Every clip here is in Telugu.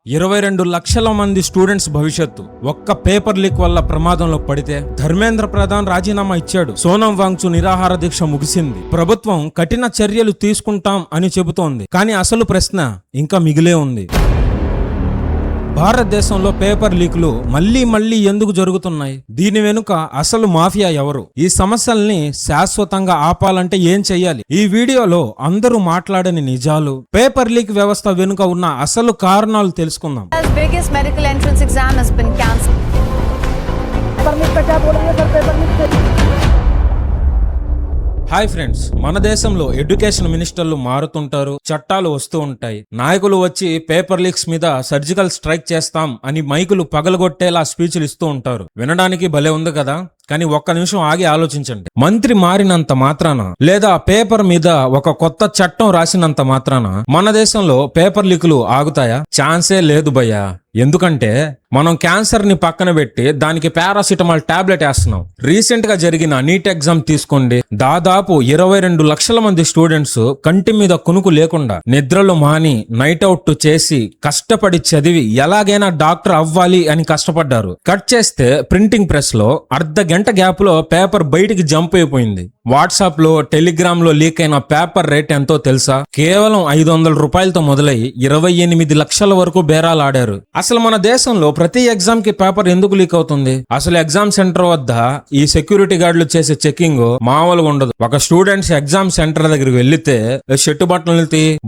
22 లక్షల మంది స్టూడెంట్స్ భవిష్యత్తు ఒక్క పేపర్ లీక్ వల్ల ప్రమాదంలో పడితే ధర్మేంద్ర ప్రధాన్ రాజీనామా ఇచ్చాడు. సోనం వాంగ్చు నిరాహార దీక్ష ముగిసింది. ప్రభుత్వం కఠిన చర్యలు తీసుకుంటాం అని చెబుతోంది. కానీ అసలు ప్రశ్న ఇంకా మిగిలే ఉంది. భారతదేశంలో పేపర్ లీకులు మళ్లీ ఎందుకు జరుగుతున్నాయి? దీని వెనుక అసలు మాఫియా ఎవరు? ఈ సమస్యల్ని శాశ్వతంగా ఆపాలంటే ఏం చెయ్యాలి? ఈ వీడియోలో అందరూ మాట్లాడని నిజాలు, పేపర్ లీక్ వ్యవస్థ వెనుక ఉన్న అసలు కారణాలు తెలుసుకుందాం. Biggest medical entrance exam has been cancelled. Hi friends, మన దేశంలో ఎడ్యుకేషన్ మినిస్టర్లు మారుతుంటారు, చట్టాలు వస్తూ ఉంటాయి. నాయకులు వచ్చి పేపర్ లీక్స్ మీద సర్జికల్ స్ట్రైక్ చేస్తాం అని మైకులు పగలగొట్టేలా స్పీచ్లు ఇస్తూ ఉంటారు. వినడానికి భలే ఉంది కదా, కానీ ఒక్క నిమిషం ఆగి ఆలోచించండి. మంత్రి మారినంత మాత్రాన లేదా పేపర్ మీద ఒక కొత్త చట్టం రాసినంత మాత్రాన మన దేశంలో పేపర్ లీకులు ఆగుతాయా? ఛాన్సే లేదు భయ్యా. ఎందుకంటే మనం క్యాన్సర్ ని పక్కన పెట్టి దానికి పారాసిటమాల్ టాబ్లెట్ వేస్తున్నాం. రీసెంట్ గా జరిగిన నీట్ ఎగ్జామ్ తీసుకోండి. దాదాపు 22 లక్షల మంది స్టూడెంట్స్ కంటి మీద కునుకు లేకుండా నిద్రలు మాని నైట్ అవుట్ చేసి కష్టపడి చదివి ఎలాగైనా డాక్టర్ అవ్వాలి అని కష్టపడ్డారు. కట్ చేస్తే ప్రింటింగ్ ప్రెస్ లో అర్ధ గంట గ్యాప్ లో పేపర్ బయటికి జంప్ అయిపోయింది. వాట్సాప్ లో, టెలిగ్రామ్ లో లీక్ అయిన పేపర్ రేట్ ఎంతో తెలుసా? కేవలం 500 రూపాయలతో మొదలై 28 లక్షల వరకు బేరాలు ఆడారు. అసలు మన దేశంలో ప్రతి ఎగ్జామ్ కి పేపర్ ఎందుకు లీక్ అవుతుంది? అసలు ఎగ్జామ్ సెంటర్ వద్ద ఈ సెక్యూరిటీ గార్డులు చేసే చెకింగ్ మామూలుగా ఉండదు. ఒక స్టూడెంట్స్ ఎగ్జామ్ సెంటర్ దగ్గరికి వెళ్లితే షర్టు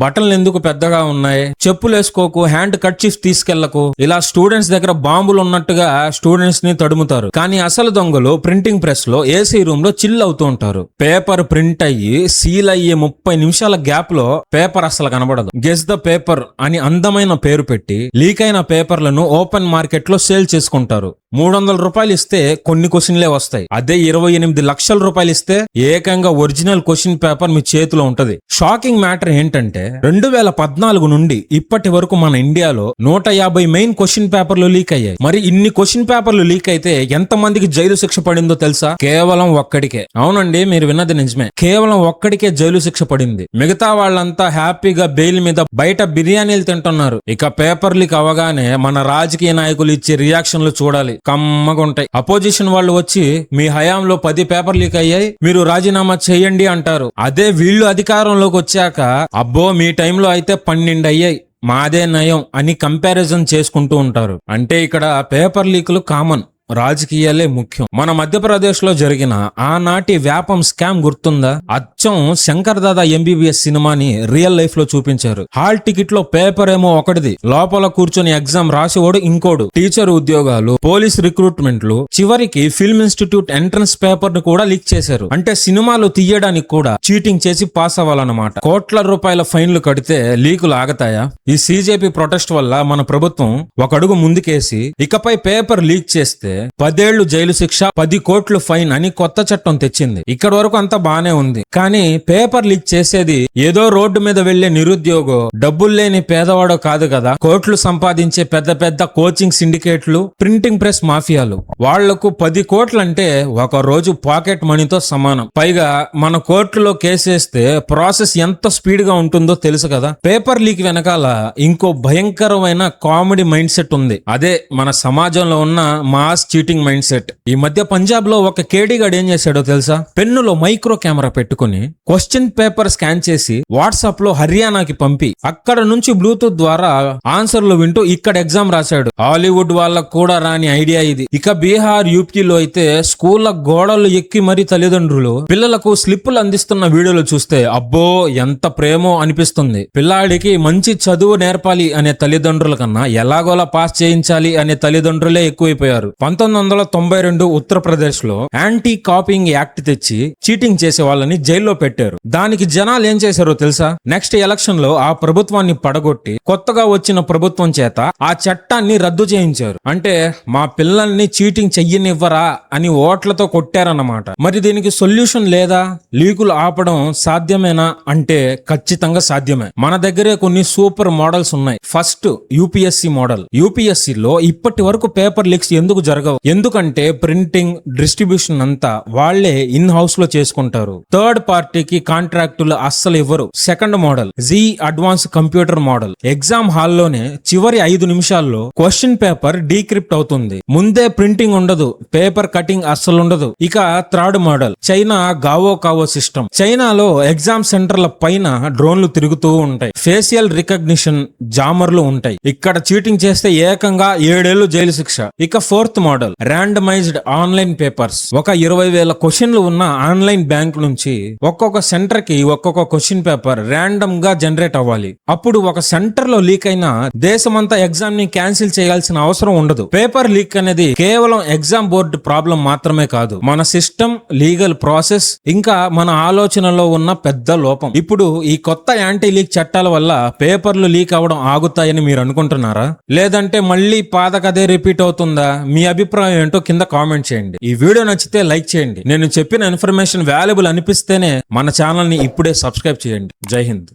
బట్టలు ఎందుకు పెద్దగా ఉన్నాయి, చెప్పులు వేసుకోకు, హ్యాండ్ కర్చీఫ్ తీసుకెళ్లకు, ఇలా స్టూడెంట్స్ దగ్గర బాంబులు ఉన్నట్టుగా స్టూడెంట్స్ ని తడుముతారు. కానీ అసలు దొంగలు ప్రింటింగ్ ప్రెస్ లో ఏసీ రూమ్ లో చిల్ అవుతూ ఉంటారు. పేపర్ ప్రింట్ అయ్యి సీల్ అయ్యే 30 నిమిషాల గ్యాప్ లో పేపర్ అసలు కనబడదు. గెస్ ద పేపర్ అని అందమైన పేరు పెట్టి లీక్ అయిన పేపర్లను ఓపెన్ మార్కెట్ లో సేల్ చేసుకుంటారు. 300 రూపాయలు ఇస్తే కొన్ని క్వశ్చన్లే వస్తాయి. అదే 28 లక్షల రూపాయలు ఇస్తే ఏకంగా ఒరిజినల్ క్వశ్చన్ పేపర్ మీ చేతిలో ఉంటది. షాకింగ్ మ్యాటర్ ఏంటంటే 2014 నుండి ఇప్పటి వరకు మన ఇండియాలో 150 మెయిన్ క్వశ్చన్ పేపర్లు లీక్ అయ్యాయి. మరి ఇన్ని క్వశ్చన్ పేపర్లు లీక్ అయితే ఎంత మందికి జైలు శిక్ష పడిందో తెలుసా? కేవలం ఒక్కడికే. అవునండి, మీరు విన్నది నిజమే. కేవలం ఒక్కడికే జైలు శిక్ష పడింది. మిగతా వాళ్ళంతా హ్యాపీగా బెయిల్ మీద బయట బిర్యానీలు తింటున్నారు. ఇక పేపర్ లీక్ అవగానే మన రాజకీయ నాయకులు ఇచ్చే రియాక్షన్లు చూడాలి, కమ్మగా ఉంటాయి. అపోజిషన్ వాళ్ళు వచ్చి మీ హయాంలో 10 పేపర్ లీక్ అయ్యాయి, మీరు రాజీనామా చేయండి అంటారు. అదే వీళ్ళు అధికారంలోకి వచ్చాక అబ్బో మీ టైంలో అయితే 12 అయ్యాయి, మాదే నయం అని కంపారిజన్ చేసుకుంటూ ఉంటారు. అంటే ఇక్కడ పేపర్ లీకులు కామన్, రాజకీయాలే ముఖ్యం. మన మధ్యప్రదేశ్ లో జరిగిన ఆనాటి వ్యాపం స్కామ్ గుర్తుందా? అచ్చం శంకర్ దాదా ఎంబీబీఎస్ సినిమాని రియల్ లైఫ్ లో చూపించారు. హాల్ టికెట్ లో పేపర్ ఏమో ఒకటిది, లోపల కూర్చొని ఎగ్జామ్ రాసేవాడు ఇంకోడు. టీచర్ ఉద్యోగాలు, పోలీస్ రిక్రూట్మెంట్లు, చివరికి ఫిల్మ్ ఇన్స్టిట్యూట్ ఎంట్రన్స్ పేపర్ ను కూడా లీక్ చేశారు. అంటే సినిమాలు తీయడానికి కూడా చీటింగ్ చేసి పాస్ అవ్వాలన్నమాట. కోట్ల రూపాయల ఫైన్లు కడితే లీకులు ఆగతాయా? ఈ సీజేపీ ప్రొటెస్ట్ వల్ల మన ప్రభుత్వం ఒక అడుగు ముందుకేసి ఇకపై పేపర్ లీక్ చేస్తే 10 ఏళ్లు జైలు శిక్ష, 10 కోట్లు ఫైన్ అని కొత్త చట్టం తెచ్చింది. ఇక్కడ వరకు అంతా బానే ఉంది. కానీ పేపర్ లీక్ చేసేది ఏదో రోడ్డు మీద వెళ్లే నిరుద్యోగో, డబ్బులు లేని పేదవాడో కాదు కదా. కోట్లు సంపాదించే పెద్ద కోచింగ్ సిండికేట్లు, ప్రింటింగ్ ప్రెస్ మాఫియాలు. వాళ్లకు 10 కోట్లంటే ఒక రోజు పాకెట్ మనీతో సమానం. పైగా మన కోర్టులో కేసేస్తే ప్రాసెస్ ఎంత స్పీడ్ గా ఉంటుందో తెలుసు కదా. పేపర్ లీక్ వెనకాల ఇంకో భయంకరమైన కామెడీ మైండ్ సెట్ ఉంది. అదే మన సమాజంలో ఉన్న మాస్ చీటింగ్ మైండ్ సెట్. ఈ మధ్య పంజాబ్ లో ఒక కేడీగాడు ఏం చేశాడో తెలుసా? పెన్నులో మైక్రో కెమెరా పెట్టుకుని క్వశ్చన్ పేపర్ స్కాన్ చేసి వాట్సాప్ లో హర్యానాకి పంపి అక్కడ నుంచి బ్లూటూత్ ద్వారా ఆన్సర్లు వింటూ ఇక్కడ ఎగ్జామ్ రాశాడు. హాలీవుడ్ వాళ్ళకు కూడా రాని ఐడియా ఇది. ఇక బీహార్, యూపీలో అయితే స్కూళ్ల గోడలు ఎక్కి మరీ తల్లిదండ్రులు పిల్లలకు స్లిప్పులు అందిస్తున్న వీడియోలు చూస్తే అబ్బో ఎంత ప్రేమో అనిపిస్తుంది. పిల్లాడికి మంచి చదువు నేర్పాలి అనే తల్లిదండ్రుల కన్నా ఎలాగోలా పాస్ చేయించాలి అనే తల్లిదండ్రులే ఎక్కువైపోయారు. 1992 ఉత్తరప్రదేశ్ లో యాంటీ కాపీయింగ్ యాక్ట్ తెచ్చి చీటింగ్ చేసే వాళ్ళని జైల్లో పెట్టారు. దానికి జనాలు ఏం చేశారో తెలుసా? నెక్స్ట్ ఎలక్షన్ లో ఆ ప్రభుత్వాన్ని పడగొట్టి కొత్తగా వచ్చిన ప్రభుత్వం చేత ఆ చట్టాన్ని రద్దు చేయించారు. అంటే మా పిల్లల్ని చీటింగ్ చెయ్యనివ్వరా అని ఓట్లతో కొట్టారన్నమాట. మరి దీనికి సొల్యూషన్ లేదా? లీకులు ఆపడం సాధ్యమేనా అంటే ఖచ్చితంగా సాధ్యమే. మన దగ్గరే కొన్ని సూపర్ మోడల్స్ ఉన్నాయి. First UPSC model. యూపీఎస్సీ లో ఇప్పటి వరకు పేపర్ లీక్స్ ఎందుకు జరగలేదు? జరగవు. ఎందుకంటే ప్రింటింగ్, డిస్ట్రిబ్యూషన్ అంతా వాళ్లే ఇన్ హౌస్ లో చేసుకుంటారు. థర్డ్ పార్టీకి కాంట్రాక్టులు అస్సలు ఇవ్వరు. Second model G advance computer model. Exam హాల్లోనే చివరి 5 నిమిషాల్లో క్వశ్చన్ పేపర్ డీక్రిప్ట్ అవుతుంది. ముందే ప్రింటింగ్ ఉండదు, పేపర్ కటింగ్ అస్సలు ఉండదు. ఇక third model China Gao కావో system. చైనాలో ఎగ్జామ్ సెంటర్ల పైన డ్రోన్లు తిరుగుతూ ఉంటాయి. ఫేషియల్ రికగ్నిషన్ జామర్లు ఉంటాయి. ఇక్కడ చీటింగ్ చేస్తే ఏకంగా 7 ఏళ్లు జైలు శిక్ష. ఇక fourth model randomised online papers. ఒక 20,000 క్వశ్చన్లు ఉన్న ఆన్లైన్ బ్యాంక్ నుంచి ఒక్కొక్క సెంటర్ కి ఒక్కొక్క క్వశ్చన్ పేపర్ ర్యాండమ్ గా జనరేట్ అవ్వాలి. అప్పుడు ఒక సెంటర్ లో లీక్ అయినా దేశమంతా ఎగ్జామ్ ని క్యాన్సిల్ చేయాల్సిన అవసరం ఉండదు. పేపర్ లీక్ అనేది కేవలం ఎగ్జామ్ బోర్డు ప్రాబ్లం మాత్రమే కాదు, మన సిస్టమ్, లీగల్ ప్రాసెస్, ఇంకా మన ఆలోచనలో ఉన్న పెద్ద లోపం. ఇప్పుడు ఈ కొత్త యాంటీ లీక్ చట్టాల వల్ల పేపర్లు లీక్ అవ్వడం ఆగుతాయని మీరు అనుకుంటున్నారా? లేదంటే మళ్ళీ పాత కథే రిపీట్ అవుతుందా? మీ అభిప్రాయం ఏంటో కింద కామెంట్ చేయండి. ఈ వీడియో నచ్చితే లైక్ చేయండి. నేను చెప్పిన ఇన్ఫర్మేషన్ వాల్యుబుల్ అనిపిస్తేనే మన ఛానల్ ని ఇప్పుడే సబ్స్క్రైబ్ చేయండి. జై హింద్.